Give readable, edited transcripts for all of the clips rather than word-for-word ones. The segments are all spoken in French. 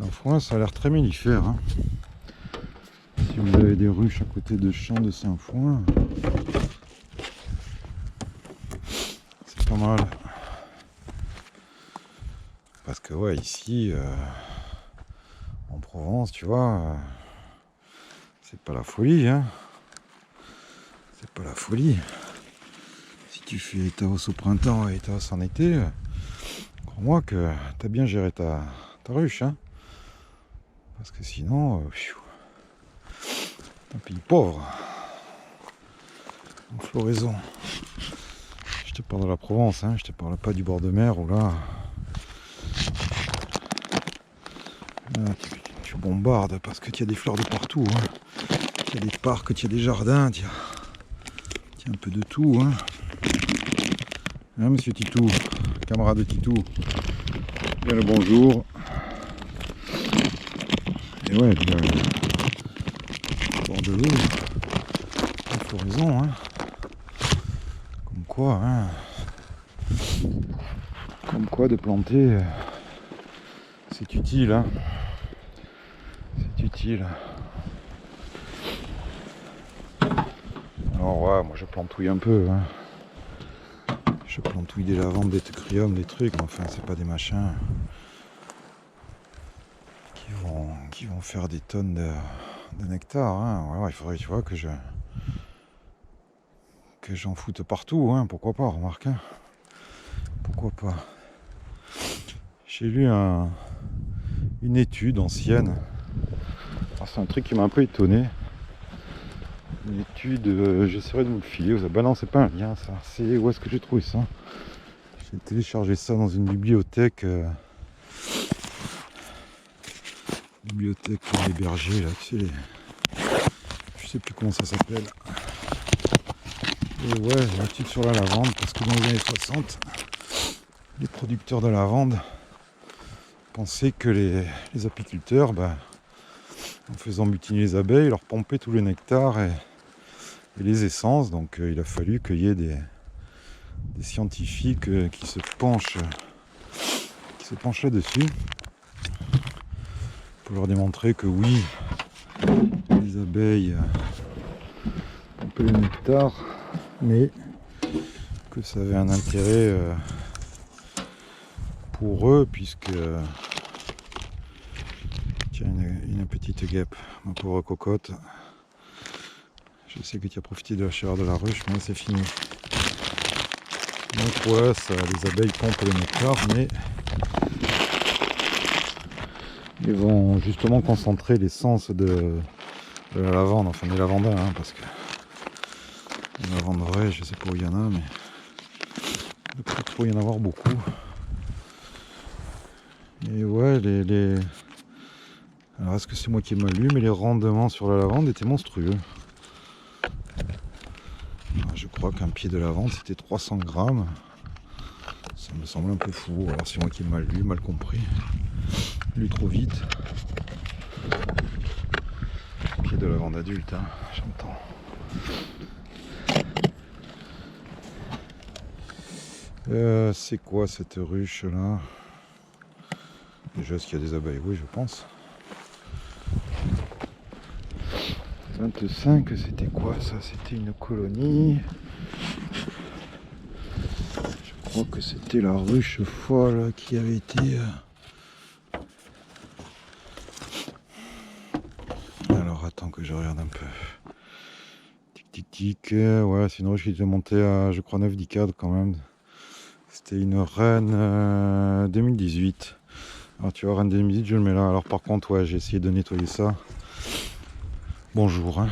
Saint-Foin, ça a l'air très mellifère. Hein. Si vous avez des ruches à côté de champs de Saint-Foin, c'est pas mal. Parce que ouais, ici, en Provence, tu vois, c'est pas la folie. Hein. C'est pas la folie. Si tu fais Taos au printemps et Taos en été, crois-moi que t'as bien géré ta ruche. Hein. Parce que sinon, un pays pauvre. En floraison. Je te parle de la Provence, hein, je te parle pas du bord de mer où là, tu bombardes parce que tu as des fleurs de partout. Hein. Tu as des parcs, tu as des jardins, tu as un peu de tout. Hein, monsieur Titou, camarade Titou, bien le bonjour. Et ouais, bien, bord de l'eau, la floraison. Hein. Comme quoi, hein. Comme quoi de planter, c'est utile. Hein. C'est utile. Alors ouais, moi je plantouille un peu. Hein. Je plantouille des lavandes, des teucriums, des trucs, mais enfin c'est pas des machins qui vont faire des tonnes de nectar. Hein. Ouais, il faudrait, tu vois, que j'en foute partout. Hein. Pourquoi pas, remarque. Hein. Pourquoi pas. J'ai lu une étude ancienne. Alors, c'est un truc qui m'a un peu étonné. Une étude, j'essaierai de vous le filer. Bah non, c'est pas un lien ça. C'est où est-ce que j'ai trouvé ça? J'ai téléchargé ça dans une bibliothèque. Bibliothèque pour les bergers, là, tu sais, je sais plus comment ça s'appelle. Et ouais, une étude sur la lavande, parce que dans les années 60, les producteurs de lavande pensaient que les apiculteurs, en faisant butiner les abeilles, leur pompaient tout le nectar et les essences. Donc il a fallu qu'il y ait des scientifiques qui se penchent là-dessus pour leur démontrer que oui, les abeilles pompaient le nectar, mais que ça avait un intérêt pour eux, puisque tiens, une petite guêpe, ma pauvre cocotte. Je sais que tu as profité de la chaleur de la ruche, mais c'est fini. Donc ouais, les abeilles pompent le nectar, mais ils vont justement concentrer l'essence de la lavande, enfin des lavandins, hein, parce que la lavande vraie, je sais pas où il y en a, mais il ne peut trop y en avoir beaucoup. Et ouais, alors est-ce que c'est moi qui ai mal lu, mais les rendements sur la lavande étaient monstrueux. Alors, je crois qu'un pied de lavande c'était 300 grammes. Ça me semble un peu fou, alors c'est moi qui ai mal lu, mal compris. Lu trop vite. Pied de lavande adulte, hein, j'entends. C'est quoi cette ruche là? Déjà, est-ce qu'il y a des abeilles? Oui, je pense. 25, c'était quoi ça? C'était une colonie. Je crois que c'était la ruche folle qui avait été... Alors attends que je regarde un peu. Tic tic tic. Ouais, c'est une ruche qui était montée à, je crois, 9 dicades quand même. C'était une reine 2018. Alors tu vois, reine 2018, je le mets là. Alors par contre, ouais, j'ai essayé de nettoyer ça. Bonjour. Hein.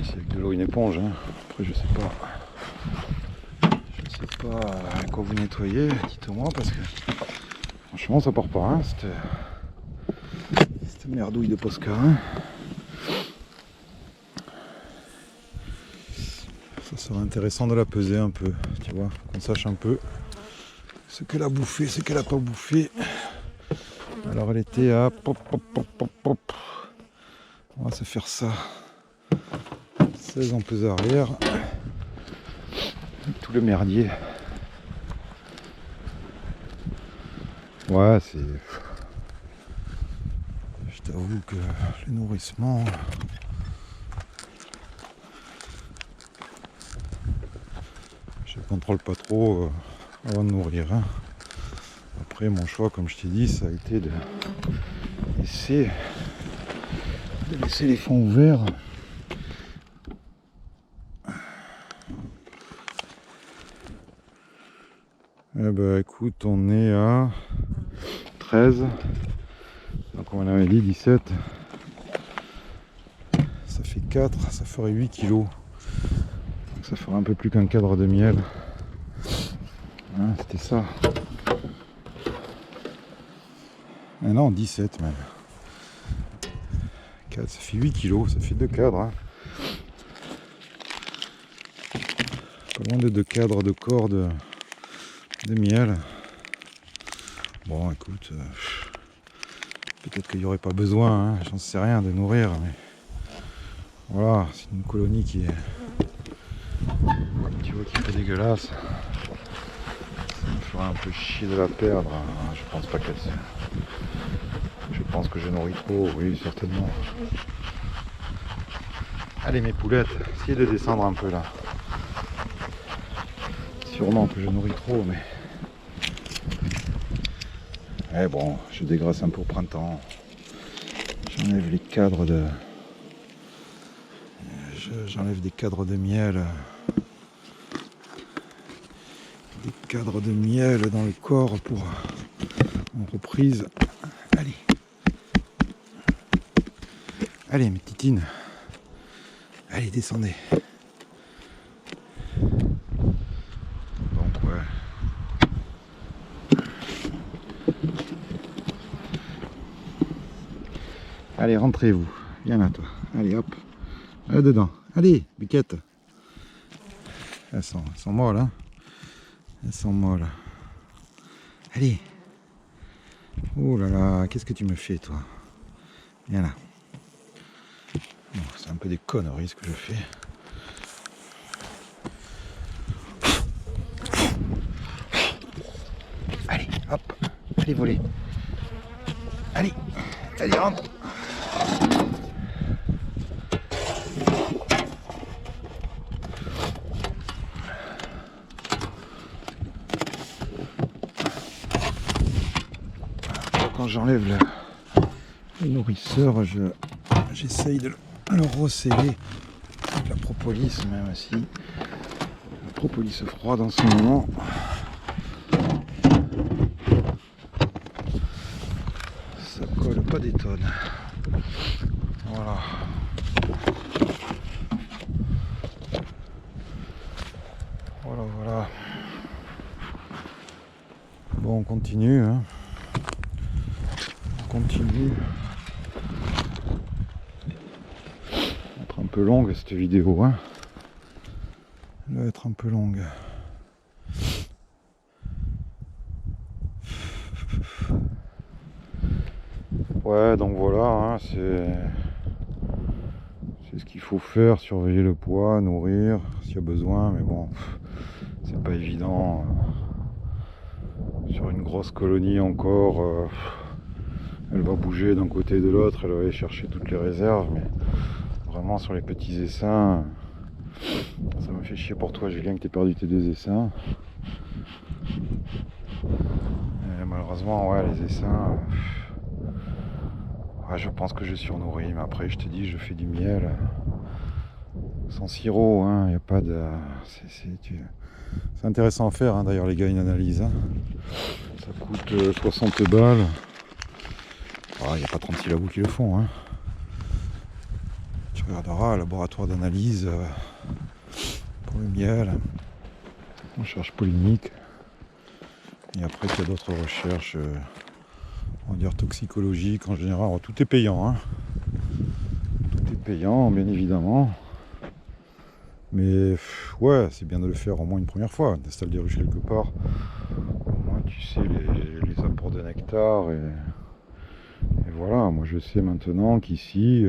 C'est avec de l'eau, une éponge. Hein. Après, je sais pas. Quoi vous nettoyez, dites-moi, parce que franchement ça part pas, hein, cette merdouille de Posca. Hein. Ça serait intéressant de la peser un peu, tu vois, qu'on sache un peu ce qu'elle a bouffé, ce qu'elle a pas bouffé. Alors elle était à on va se faire ça. 16 en pesée arrière. Tout le merdier. Ouais, c'est... t'avoue que le nourrissement, je contrôle pas trop avant de nourrir. Hein. Après, mon choix, comme je t'ai dit, ça a été de laisser les fonds ouverts. Eh ben, écoute, on est à 13. Donc on avait dit 17. Ça fait 4, ça ferait 8 kilos. Donc ça ferait un peu plus qu'un cadre de miel. Hein, c'était ça. Ah non, 17 même. 4, ça fait 8 kilos, ça fait 2 cadres. Hein. Pas loin de 2 cadres de cordes de miel. Bon, écoute, peut-être qu'il n'y aurait pas besoin, hein, j'en sais rien, de nourrir, mais voilà, c'est une colonie qui est, tu vois, qui est dégueulasse. Ça me ferait un peu chier de la perdre. Hein. Je pense pas qu'elle. Je pense que je nourris trop, oui, certainement. Allez, mes poulettes, essayez de descendre un peu là. Sûrement que je nourris trop, mais. Eh bon, je dégraisse un peu au printemps. J'enlève les cadres de. J'enlève des cadres de miel. Des cadres de miel dans le corps pour en reprise. Allez. Allez, mes titines. Allez, descendez. Donc, ouais. Allez, rentrez-vous. Viens là, toi. Allez, hop. Là dedans. Allez, biquette. Elles sont molles, hein. Elles sont molles. Allez. Oh là là, qu'est-ce que tu me fais, toi? Viens là. Bon, c'est un peu des conneries ce que je fais. Allez, hop. Allez, voler. Allez. Allez, rentre. Quand j'enlève le nourrisseur, j'essaye de le resserrer avec la propolis, même si la propolis froide en ce moment. Ça colle pas des tonnes. Voilà. Voilà. Bon, on continue. Hein. On continue. Elle va être un peu longue cette vidéo. Hein. Elle va être un peu longue. Ouais, donc voilà, hein, c'est ce qu'il faut faire, surveiller le poids, nourrir s'il y a besoin, mais bon, c'est pas évident. Sur une grosse colonie encore, elle va bouger d'un côté et de l'autre, elle va aller chercher toutes les réserves, mais vraiment sur les petits essaims, ça me fait chier pour toi Julien que t'aies perdu tes 2 essaims. Et malheureusement, ouais, les essaims, ouais, je pense que je surnourris, mais après je te dis, je fais du miel sans sirop, hein, y a pas de. C'est intéressant à faire, hein, d'ailleurs les gars, une analyse. Hein. Ça coûte 60 balles. Il n'y a pas 36 labos qui le font. Hein. Tu regarderas un laboratoire d'analyse pour le miel, recherche pollinique. Et après, il y a d'autres recherches, on va dire toxicologiques en général. Alors, tout est payant. Hein. Tout est payant, bien évidemment. Mais ouais, c'est bien de le faire au moins une première fois. T'installes des ruches quelque part. Au moins, tu sais les apports de nectar. Et voilà, moi je sais maintenant qu'ici,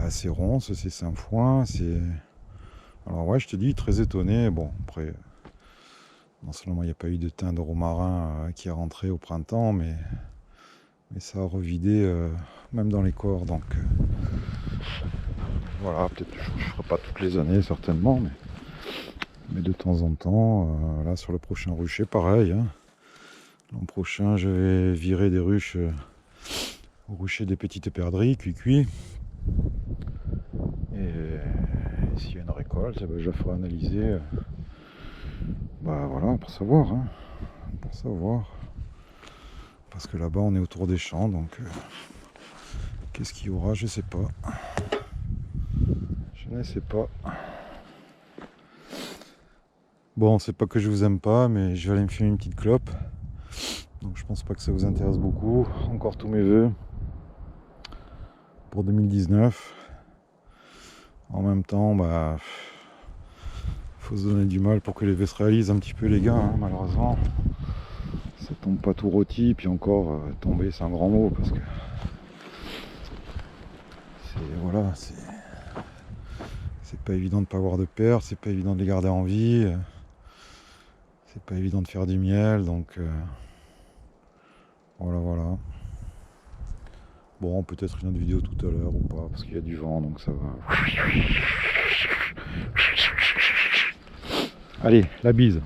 c'est ronce, c'est Saint-Foin, c'est. Alors ouais, je te dis, très étonné. Bon, après, non seulement il n'y a pas eu de thym de romarin qui est rentré au printemps, mais Mais ça a revidé même dans les corps, donc voilà, peut-être que je ne ferai pas toutes les années certainement, mais de temps en temps, là sur le prochain rucher, pareil. Hein. L'an prochain, je vais virer des ruches au rucher des petites perdrix, cuit. Et s'il y a une récolte, ben, je la ferai analyser. Bah voilà, pour savoir. Hein, pour savoir. Parce que là-bas, on est autour des champs, donc qu'est-ce qu'il y aura, je sais pas. Je ne sais pas. Bon, c'est pas que je vous aime pas, mais je vais aller me fumer une petite clope. Donc je pense pas que ça vous intéresse beaucoup. Encore tous mes vœux pour 2019. En même temps, bah, faut se donner du mal pour que les vœux se réalisent un petit peu, les gars. Hein, malheureusement, ça tombe pas tout rôti. Puis encore, tomber, c'est un grand mot parce que voilà, c'est pas évident de pas avoir de père, c'est pas évident de les garder en vie. C'est pas évident de faire du miel, donc voilà. Bon, peut-être une autre vidéo tout à l'heure ou pas, parce qu'il y a du vent, donc ça va. Allez, la bise.